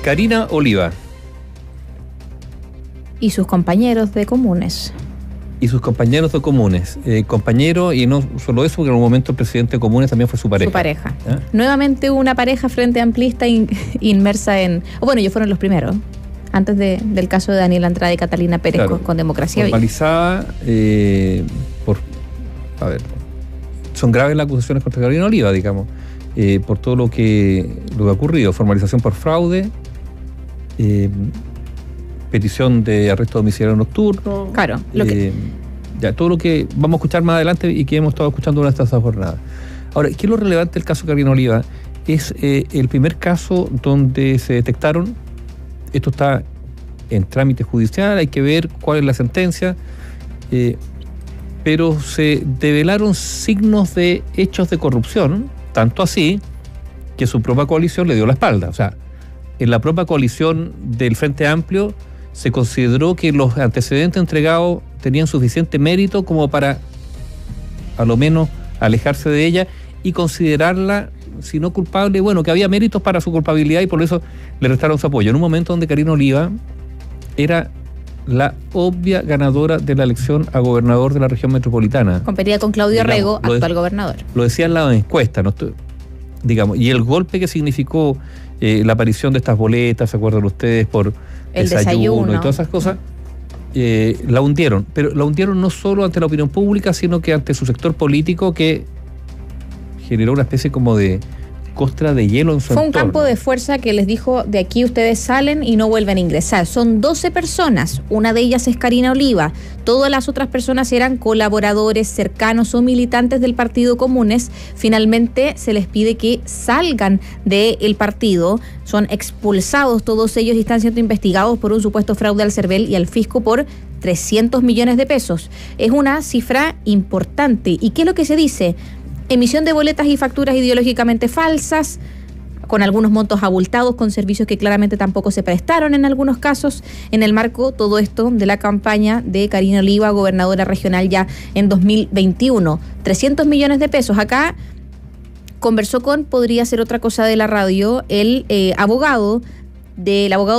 Karina Oliva. Y sus compañeros de comunes. Compañero, y no solo eso, porque en un momento el presidente de comunes también fue su pareja. ¿Eh? Nuevamente una pareja frente amplista inmersa en... Bueno, ellos fueron los primeros, antes del caso de Daniel Andrade y Catalina Pérez, claro, con Democracia Viva. Formalizada son graves las acusaciones contra Karina Oliva, digamos, por todo lo que ha ocurrido. Formalización por fraude, petición de arresto domiciliario nocturno. Claro. Todo lo que vamos a escuchar más adelante y que hemos estado escuchando durante esta jornada. Ahora, ¿qué es lo relevante del caso Karina Oliva? Es el primer caso donde se detectaron, esto está en trámite judicial, hay que ver cuál es la sentencia, pero se develaron signos de hechos de corrupción, tanto así que su propia coalición le dio la espalda. O sea, en la propia coalición del Frente Amplio se consideró que los antecedentes entregados tenían suficiente mérito como para, a lo menos, alejarse de ella y considerarla, si no culpable, bueno, que había méritos para su culpabilidad y por eso le restaron su apoyo. En un momento donde Karina Oliva era la obvia ganadora de la elección a gobernador de la región metropolitana. Competía con Claudio Rego, actual gobernador. Lo decían las encuestas, ¿no? Digamos, y el golpe que significó la aparición de estas boletas, ¿se acuerdan ustedes? Por el desayuno y todas esas cosas, la hundieron. Pero la hundieron no solo ante la opinión pública, sino que ante su sector político, que generó una especie como de costra de hielo en su entorno. Fue un campo de fuerza que les dijo: de aquí ustedes salen y no vuelven a ingresar. Son 12 personas, una de ellas es Karina Oliva. Todas las otras personas eran colaboradores cercanos o militantes del Partido Comunes. Finalmente se les pide que salgan del partido. Son expulsados todos ellos y están siendo investigados por un supuesto fraude al CERVEL y al fisco por 300 millones de pesos. Es una cifra importante. ¿Y qué es lo que se dice? Emisión de boletas y facturas ideológicamente falsas, con algunos montos abultados, con servicios que claramente tampoco se prestaron en algunos casos, en el marco, todo esto, de la campaña de Karina Oliva, gobernadora regional ya en 2021. 300 millones de pesos. Acá conversó con, podría ser otra cosa de la radio, el abogado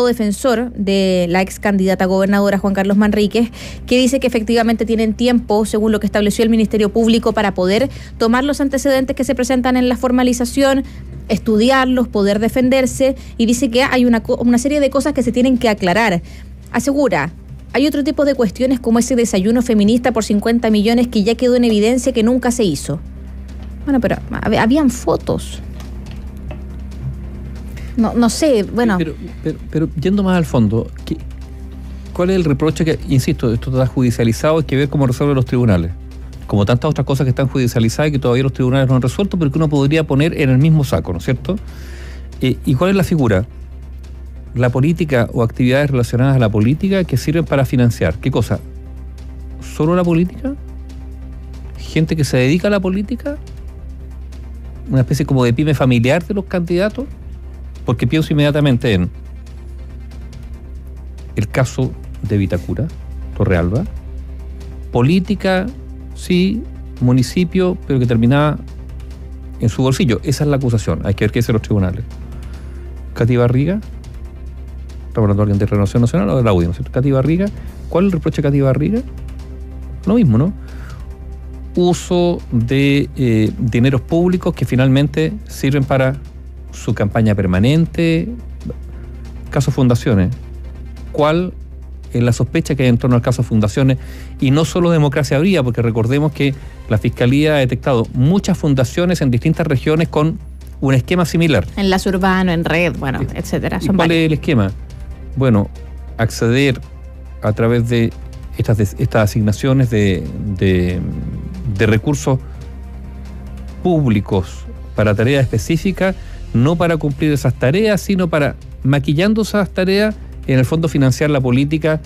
defensor de la ex candidata gobernadora Juan Carlos Manríquez, que dice que efectivamente tienen tiempo, según lo que estableció el Ministerio Público, para poder tomar los antecedentes que se presentan en la formalización, estudiarlos, poder defenderse, y dice que hay una serie de cosas que se tienen que aclarar. Asegura: hay otro tipo de cuestiones como ese desayuno feminista por 50 millones que ya quedó en evidencia que nunca se hizo. Bueno, pero habían fotos. No sé, bueno. Pero yendo más al fondo, ¿cuál es el reproche? Que, insisto, esto está judicializado, hay que ver cómo resuelven los tribunales. Como tantas otras cosas que están judicializadas y que todavía los tribunales no han resuelto, pero que uno podría poner en el mismo saco, ¿no es cierto? ¿Y cuál es la figura? La política o actividades relacionadas a la política que sirven para financiar. ¿Qué cosa? ¿Solo la política? ¿Gente que se dedica a la política? ¿Una especie como de pyme familiar de los candidatos? Porque pienso inmediatamente en el caso de Vitacura, Torrealba, política, sí, municipio, pero que terminaba en su bolsillo. Esa es la acusación. Hay que ver qué dicen los tribunales. Katy Barriga, está hablando alguien de Renovación Nacional o de la UDI, ¿no es cierto? Katy Barriga, ¿cuál es el reproche de Katy Barriga? Lo mismo, ¿no? Uso de dineros públicos que finalmente sirven para su campaña permanente. Caso Fundaciones. ¿Cuál es la sospecha que hay en torno al caso Fundaciones? Y no solo Democracia Viva, porque recordemos que la Fiscalía ha detectado muchas fundaciones en distintas regiones con un esquema similar. En Lazo Urbano, en Red, bueno, etcétera. ¿Cuál es el esquema? Bueno, acceder a través de estas asignaciones de recursos públicos para tareas específicas, no para cumplir esas tareas, sino para, maquillando esas tareas, en el fondo financiar la política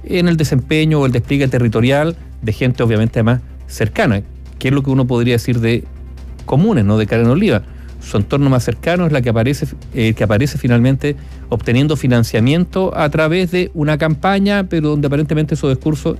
en el desempeño o el despliegue territorial de gente obviamente más cercana, que es lo que uno podría decir de Comunes, ¿no? De Karina Oliva. Su entorno más cercano es la que aparece finalmente obteniendo financiamiento a través de una campaña, pero donde aparentemente esos recursos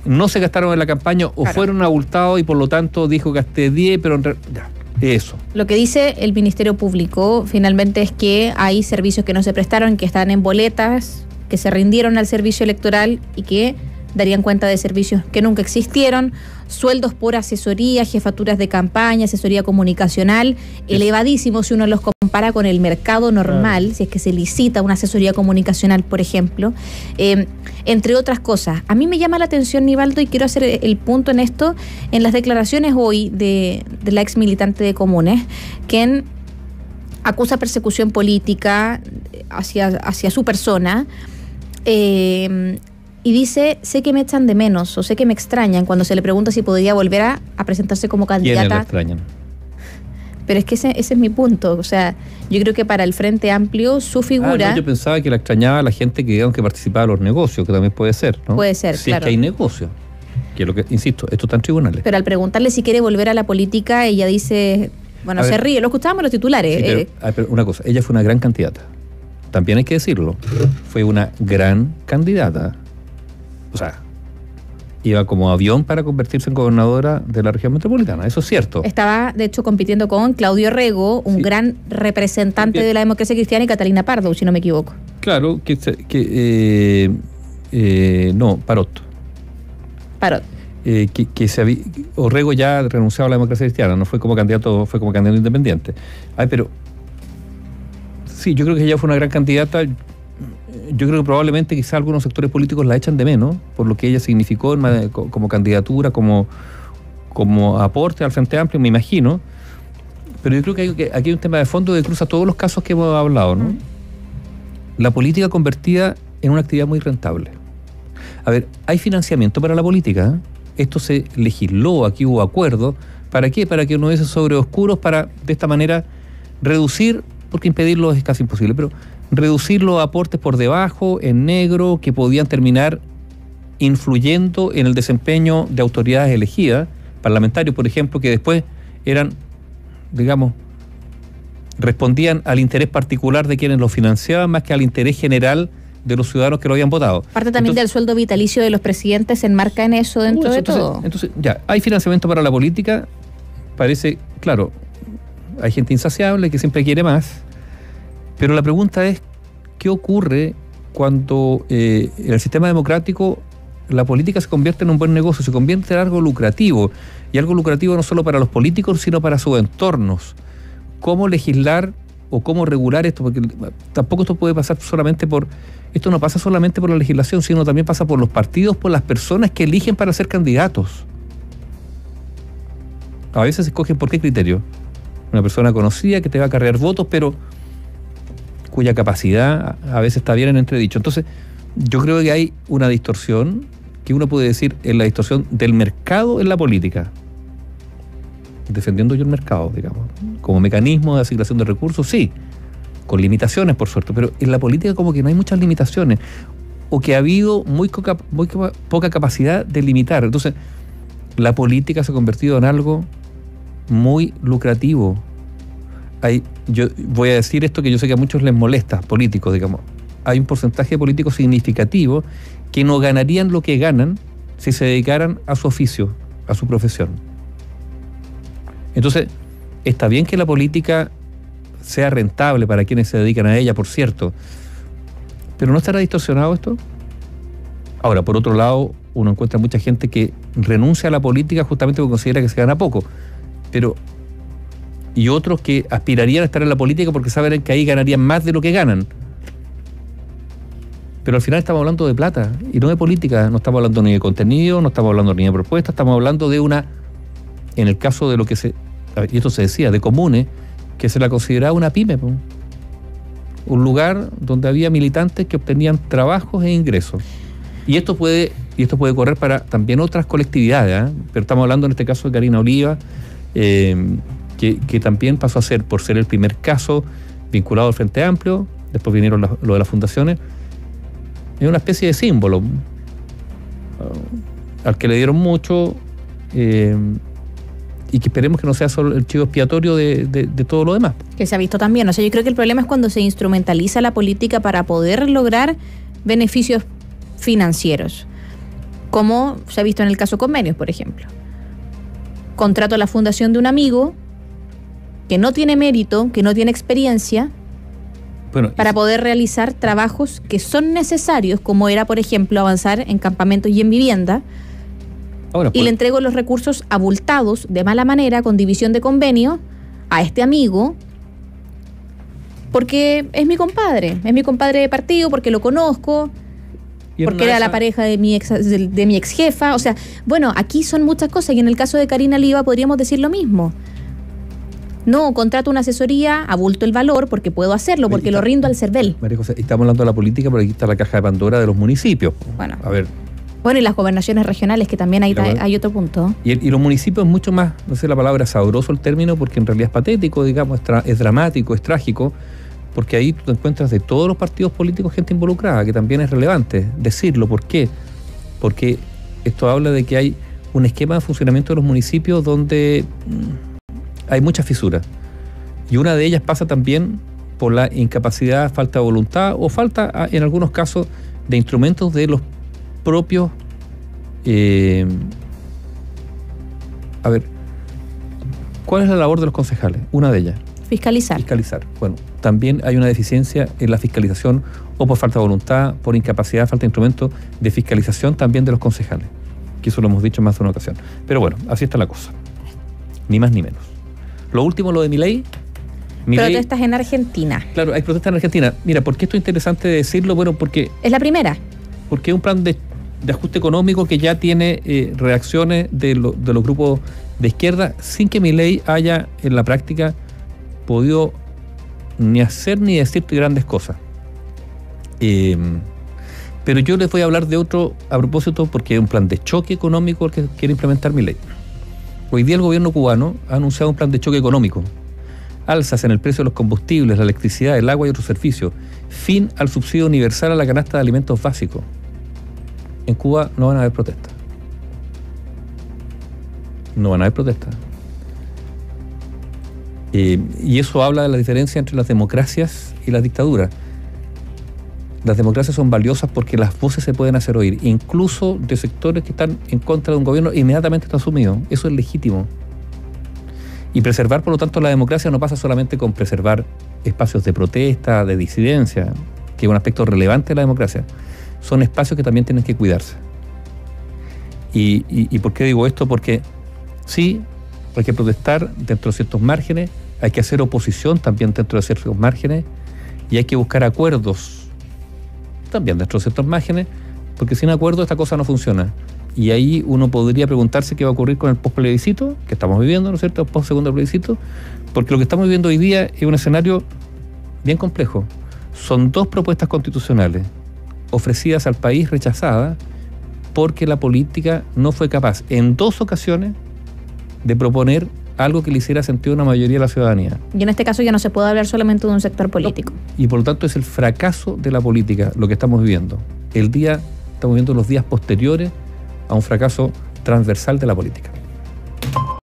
no se gastaron en la campaña o fueron abultados y por lo tanto dijo gasté 10, pero ya. Eso. Lo que dice el Ministerio Público finalmente es que hay servicios que no se prestaron, que están en boletas, que se rindieron al servicio electoral y que darían cuenta de servicios que nunca existieron, sueldos por asesoría, jefaturas de campaña, asesoría comunicacional, elevadísimos si uno los compara con el mercado normal, si es que se licita una asesoría comunicacional, por ejemplo, entre otras cosas. A mí me llama la atención, Nivaldo, y quiero hacer el punto en esto, en las declaraciones hoy de la ex militante de Comunes, quien acusa persecución política hacia su persona, y dice, sé que me echan de menos o sé que me extrañan, cuando se le pregunta si podría volver a presentarse como candidata. ¿Quiénes la extrañan? Pero es que ese es mi punto. O sea, yo creo que para el Frente Amplio su figura... No, yo pensaba que la extrañaba a la gente que, digamos, que participaba de los negocios, que también puede ser, ¿no? Puede ser, si claro. Es que hay negocios, que es lo que, insisto, esto está en tribunales. Pero al preguntarle si quiere volver a la política, ella dice... Bueno, se ríe, lo escuchábamos en los titulares. Sí, pero una cosa, ella fue una gran candidata. También hay que decirlo. Fue una gran candidata. O sea, iba como avión para convertirse en gobernadora de la región metropolitana, eso es cierto. Estaba, de hecho, compitiendo con Claudio Rego, un gran representante de la democracia cristiana, y Catalina Pardo, si no me equivoco. Claro, no, Parot. Orrego ya renunciaba a la democracia cristiana, no fue como candidato, fue como candidato independiente. Pero sí, yo creo que ella fue una gran candidata. Yo creo que probablemente quizá algunos sectores políticos la echan de menos por lo que ella significó como candidatura, como aporte al Frente Amplio, me imagino. Pero yo creo que aquí hay un tema de fondo que cruza todos los casos que hemos hablado, ¿no? La política convertida en una actividad muy rentable. A ver, hay financiamiento para la política, ¿eh? Esto se legisló, aquí hubo acuerdo. ¿Para qué? Para que uno hubiese sobreoscuros, para de esta manera reducir, porque impedirlo es casi imposible, pero reducir los aportes por debajo, en negro, que podían terminar influyendo en el desempeño de autoridades elegidas, parlamentarios, por ejemplo, que después eran, digamos, respondían al interés particular de quienes los financiaban más que al interés general de los ciudadanos que lo habían votado. Parte también del sueldo vitalicio de los presidentes se enmarca en eso dentro de todo. Entonces, ya, hay financiamiento para la política, parece, claro, hay gente insaciable que siempre quiere más, pero la pregunta es, ¿qué ocurre cuando en el sistema democrático la política se convierte en un buen negocio, se convierte en algo lucrativo, y algo lucrativo no solo para los políticos, sino para sus entornos? ¿Cómo legislar o cómo regular esto? Porque tampoco esto puede pasar solamente por... Esto no pasa solamente por la legislación, sino también pasa por los partidos, por las personas que eligen para ser candidatos. A veces se escogen por qué criterio. Una persona conocida que te va a acarrear votos, pero cuya capacidad a veces está bien en entredicho. Entonces, yo creo que hay una distorsión, que uno puede decir en la distorsión del mercado en la política. Defendiendo yo el mercado, digamos, como mecanismo de asignación de recursos, sí, con limitaciones, por suerte, pero en la política como que no hay muchas limitaciones, o que ha habido muy poca capacidad de limitar. Entonces, la política se ha convertido en algo muy lucrativo. Yo voy a decir esto que yo sé que a muchos les molesta, políticos, digamos. Hay un porcentaje de políticos significativo que no ganarían lo que ganan si se dedicaran a su oficio, a su profesión. Entonces, está bien que la política sea rentable para quienes se dedican a ella, por cierto, pero ¿no estará distorsionado esto? Ahora, por otro lado, uno encuentra mucha gente que renuncia a la política justamente porque considera que se gana poco, y otros que aspirarían a estar en la política porque saben que ahí ganarían más de lo que ganan. Pero al final estamos hablando de plata y no de política, no estamos hablando ni de contenido, no estamos hablando ni de propuestas, estamos hablando de en el caso de lo que y esto se decía, de Comunes, que se la consideraba una pyme, un lugar donde había militantes que obtenían trabajos e ingresos. Y esto puede correr para también otras colectividades, ¿eh? Pero estamos hablando en este caso de Karina Oliva, que también pasó a ser, por ser el primer caso vinculado al Frente Amplio, después vinieron lo de las fundaciones, es una especie de símbolo al que le dieron mucho, y que esperemos que no sea solo el chivo expiatorio de todo lo demás. Que se ha visto también. O sea, yo creo que el problema es cuando se instrumentaliza la política para poder lograr beneficios financieros, como se ha visto en el caso Convenios, por ejemplo. Contrato a la fundación de un amigo que no tiene mérito, que no tiene experiencia, bueno, para poder realizar trabajos que son necesarios, como era, por ejemplo, avanzar en campamentos y en vivienda. ahora, Y le entrego los recursos abultados, de mala manera, con división de convenio, a este amigo, porque es mi compadre de partido, porque lo conozco, porque era la pareja de mi ex jefa. O sea, bueno, aquí son muchas cosas, y en el caso de Karina Oliva podríamos decir lo mismo. No, contrato una asesoría, abulto el valor porque puedo hacerlo, porque lo rindo al CERVEL. María José, estamos hablando de la política, pero aquí está la caja de Pandora de los municipios. Bueno. A ver. Bueno, y las gobernaciones regionales, que también hay otro punto. Y los municipios es mucho más, no sé la palabra, sabroso el término, porque en realidad es patético, digamos, es dramático, es trágico, porque ahí tú te encuentras de todos los partidos políticos gente involucrada, que también es relevante decirlo. ¿Por qué? Porque esto habla de que hay un esquema de funcionamiento de los municipios donde hay muchas fisuras. Y una de ellas pasa también por la incapacidad, falta de voluntad o falta, en algunos casos, de instrumentos de los propios... a ver, ¿cuál es la labor de los concejales? Una de ellas. Fiscalizar. Bueno, también hay una deficiencia en la fiscalización, o por falta de voluntad, por incapacidad, falta de instrumentos de fiscalización también de los concejales. Que eso lo hemos dicho más de una ocasión. Pero bueno, así está la cosa. Ni más ni menos. Lo último, lo de Milei. Protestas en Argentina. Claro, hay protestas en Argentina. Mira, ¿por qué esto es interesante decirlo? Bueno, porque... Es la primera. Porque es un plan de ajuste económico que ya tiene reacciones de los grupos de izquierda, sin que Milei haya en la práctica podido ni hacer ni decir grandes cosas. Pero yo les voy a hablar de otro a propósito, porque es un plan de choque económico el que quiere implementar Milei. Hoy día el gobierno cubano ha anunciado un plan de choque económico. Alzas en el precio de los combustibles, la electricidad, el agua y otros servicios. Fin al subsidio universal a la canasta de alimentos básicos. En Cuba no van a haber protestas. No van a haber protestas. Y eso habla de la diferencia entre las democracias y las dictaduras. Las democracias son valiosas porque las voces se pueden hacer oír, incluso de sectores que están en contra de un gobierno, inmediatamente está asumido. Eso es legítimo. Y preservar, por lo tanto, la democracia no pasa solamente con preservar espacios de protesta, de disidencia, que es un aspecto relevante de la democracia. Son espacios que también tienen que cuidarse. ¿Y por qué digo esto? Porque sí, hay que protestar dentro de ciertos márgenes, hay que hacer oposición también dentro de ciertos márgenes, y hay que buscar acuerdos también dentro de ciertos márgenes, porque sin acuerdo esta cosa no funciona. Y ahí uno podría preguntarse qué va a ocurrir con el post-plebiscito que estamos viviendo, ¿no es cierto? Post-segundo plebiscito, porque lo que estamos viviendo hoy día es un escenario bien complejo. Son 2 propuestas constitucionales ofrecidas al país, rechazadas, porque la política no fue capaz en 2 ocasiones de proponer algo que le hiciera sentido a una mayoría de la ciudadanía. Y en este caso ya no se puede hablar solamente de un sector político. Y por lo tanto es el fracaso de la política lo que estamos viviendo. Estamos viviendo los días posteriores a un fracaso transversal de la política.